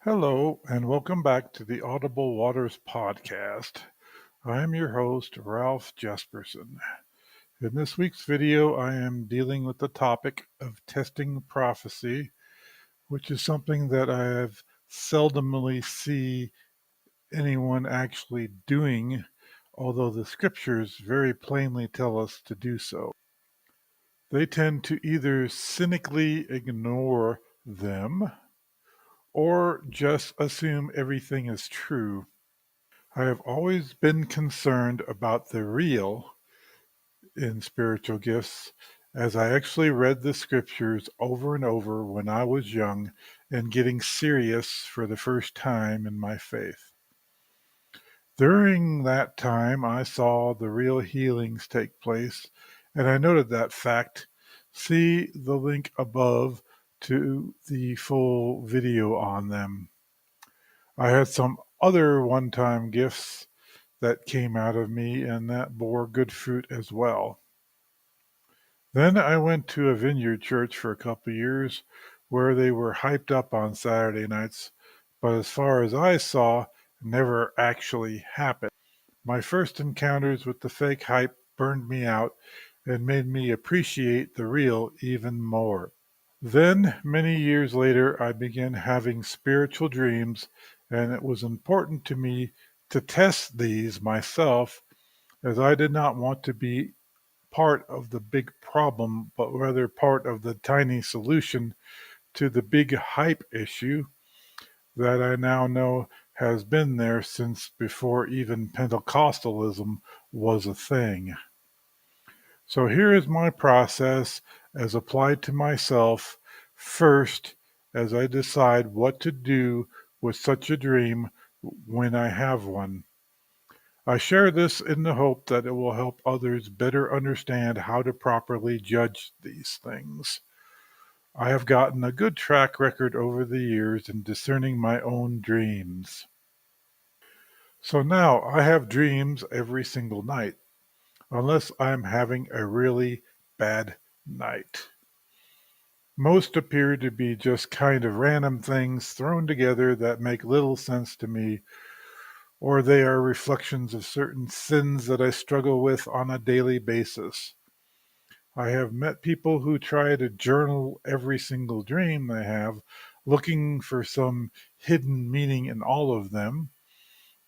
Hello, and welcome back to the Audible Waters podcast. I am your host, Ralph Jesperson. In this week's video, I am dealing with the topic of testing prophecy, which is something that I have seldomly see anyone actually doing, although the scriptures very plainly tell us to do so. They tend to either cynically ignore them or just assume everything is true. I have always been concerned about the real in spiritual gifts, as I actually read the scriptures over and over when I was young and getting serious for the first time in my faith. During that time, I saw the real healings take place, and I noted that fact. See the link above to the full video on them. I had some other one-time gifts that came out of me, and that bore good fruit as well. Then I went to a vineyard church for a couple of years where they were hyped up on Saturday nights, but as far as I saw, never actually happened. My first encounters with the fake hype burned me out and made me appreciate the real even more. Then, many years later, I began having spiritual dreams, and it was important to me to test these myself, as I did not want to be part of the big problem, but rather part of the tiny solution to the big hype issue that I now know has been there since before even Pentecostalism was a thing. So here is my process as applied to myself. First, as I decide what to do with such a dream when I have one. I share this in the hope that it will help others better understand how to properly judge these things. I have gotten a good track record over the years in discerning my own dreams. So now I have dreams every single night, unless I'm having a really bad night. Most appear to be just kind of random things thrown together that make little sense to me, or they are reflections of certain sins that I struggle with on a daily basis. I have met people who try to journal every single dream they have, looking for some hidden meaning in all of them,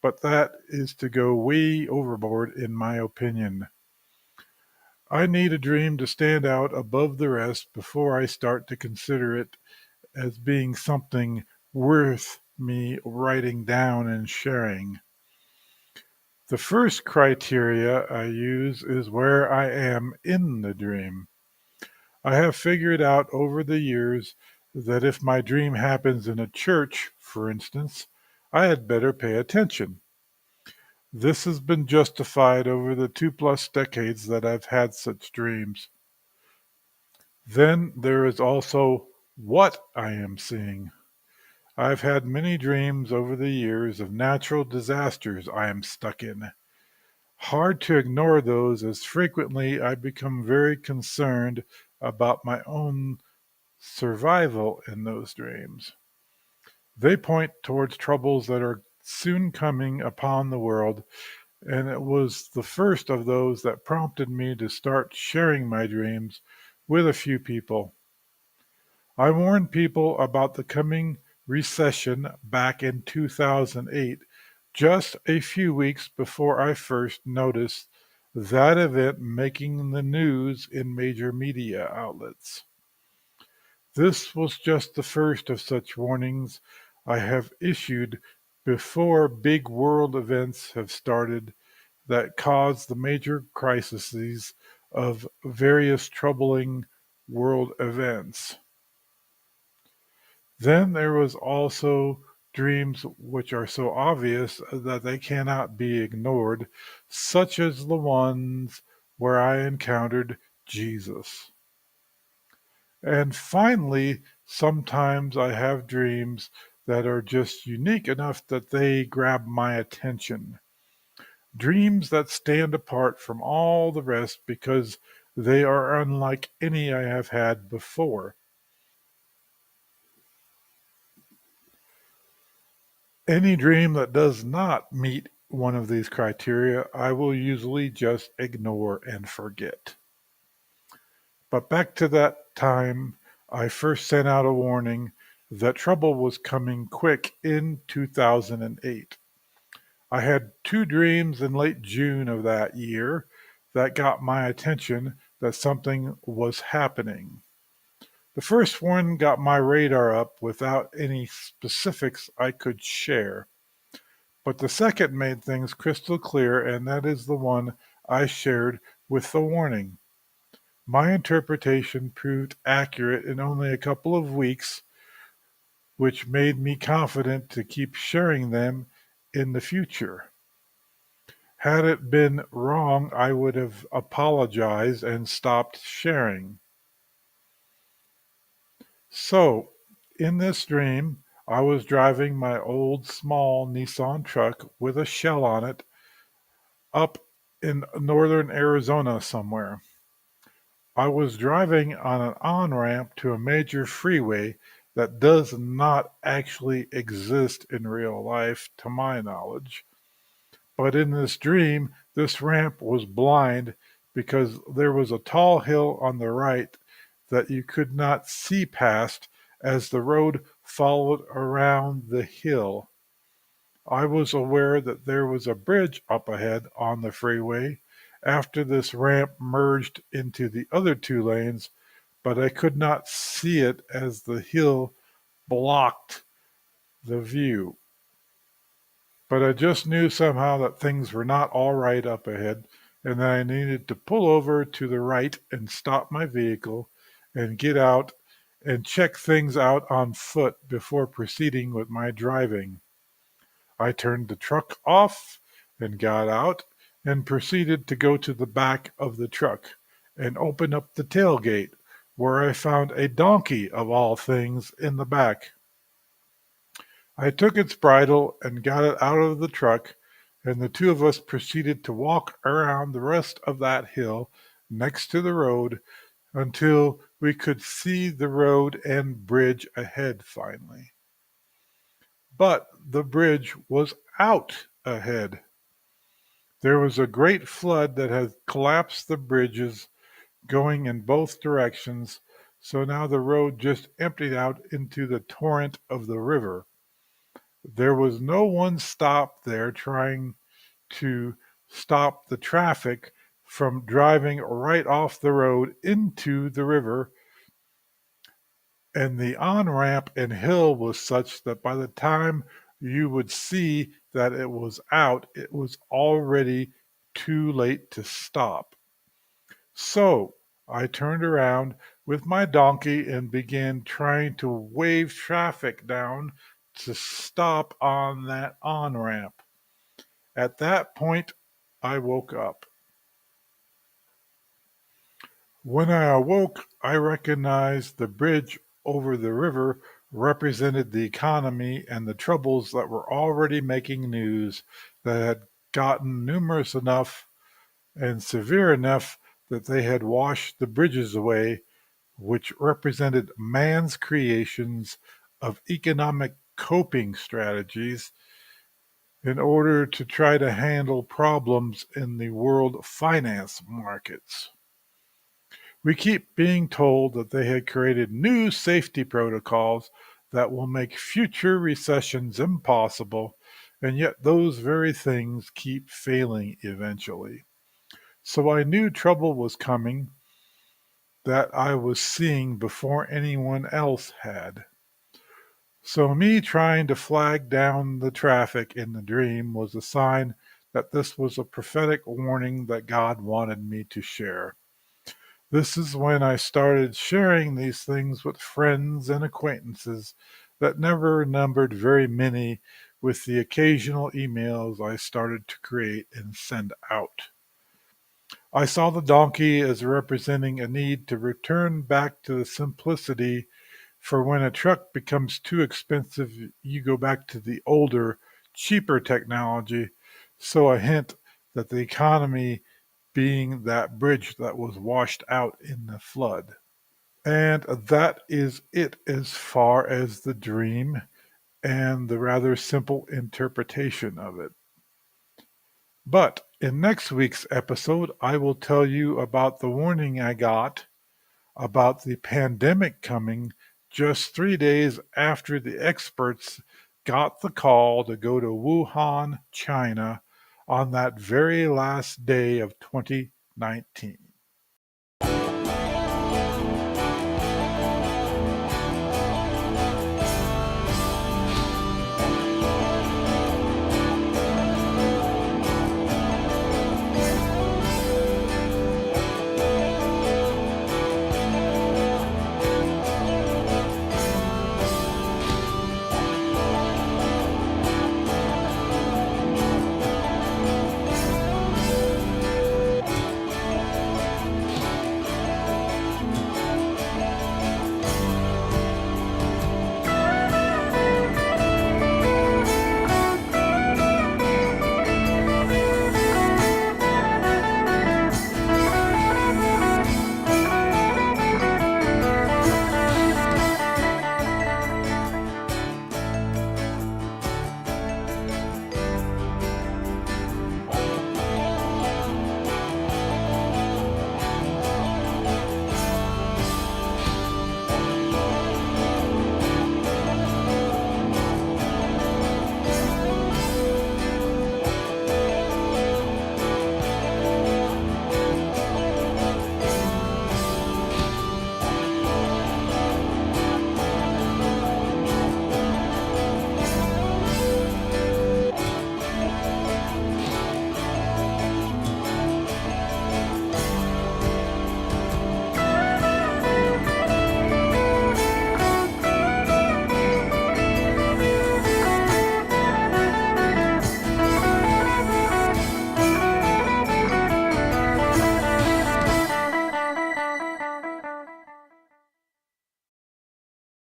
but that is to go way overboard in my opinion. I need a dream to stand out above the rest before I start to consider it as being something worth me writing down and sharing. The first criteria I use is where I am in the dream. I have figured out over the years that if my dream happens in a church, for instance, I had better pay attention. This has been justified over the 2+ decades that I've had such dreams. Then there is also what I am seeing. I've had many dreams over the years of natural disasters I am stuck in. Hard to ignore those, as frequently I become very concerned about my own survival in those dreams. They point towards troubles that are soon coming upon the world, and it was the first of those that prompted me to start sharing my dreams with a few people. I warned people about the coming recession back in 2008, just a few weeks before I first noticed that event making the news in major media outlets. This was just the first of such warnings I have issued before big world events have started that cause the major crises of various troubling world events. Then there was also dreams which are so obvious that they cannot be ignored, such as the ones where I encountered Jesus. And finally, sometimes I have dreams that are just unique enough that they grab my attention. Dreams that stand apart from all the rest because they are unlike any I have had before. Any dream that does not meet one of these criteria, I will usually just ignore and forget. But back to that time I first sent out a warning that trouble was coming quick in 2008. I had two dreams in late June of that year that got my attention that something was happening. The first one got my radar up without any specifics I could share. But the second made things crystal clear, and that is the one I shared with the warning. My interpretation proved accurate in only a couple of weeks, which made me confident to keep sharing them in the future. Had it been wrong, I would have apologized and stopped sharing. So, in this dream, I was driving my old small Nissan truck with a shell on it up in northern Arizona somewhere. I was driving on an on-ramp to a major freeway that does not actually exist in real life, to my knowledge. But in this dream, this ramp was blind because there was a tall hill on the right that you could not see past as the road followed around the hill. I was aware that there was a bridge up ahead on the freeway after this ramp merged into the other two lanes, but I could not see it as the hill blocked the view. But I just knew somehow that things were not all right up ahead and that I needed to pull over to the right and stop my vehicle and get out and check things out on foot before proceeding with my driving. I turned the truck off and got out and proceeded to go to the back of the truck and open up the tailgate, where I found a donkey of all things in the back. I took its bridle and got it out of the truck, and the two of us proceeded to walk around the rest of that hill next to the road until we could see the road and bridge ahead finally. But the bridge was out ahead. There was a great flood that had collapsed the bridges going in both directions, so now the road just emptied out into the torrent of the river. There was no one stop there trying to stop the traffic from driving right off the road into the river, and the on-ramp and hill was such that by the time you would see that it was out, it was already too late to stop. So I turned around with my donkey and began trying to wave traffic down to stop on that on-ramp. At that point, I woke up. When I awoke, I recognized the bridge over the river represented the economy and the troubles that were already making news, that had gotten numerous enough and severe enough that they had washed the bridges away, which represented man's creations of economic coping strategies in order to try to handle problems in the world finance markets. We keep being told that they had created new safety protocols that will make future recessions impossible, and yet those very things keep failing eventually. So I knew trouble was coming, that I was seeing before anyone else had. So me trying to flag down the traffic in the dream was a sign that this was a prophetic warning that God wanted me to share. This is when I started sharing these things with friends and acquaintances that never numbered very many, with the occasional emails I started to create and send out. I saw the donkey as representing a need to return back to the simplicity, for when a truck becomes too expensive, you go back to the older, cheaper technology. So a hint that the economy being that bridge that was washed out in the flood. And that is it as far as the dream. and the rather simple interpretation of it. But in next week's episode, I will tell you about the warning I got about the pandemic coming just 3 days after the experts got the call to go to Wuhan, China on that very last day of 2019.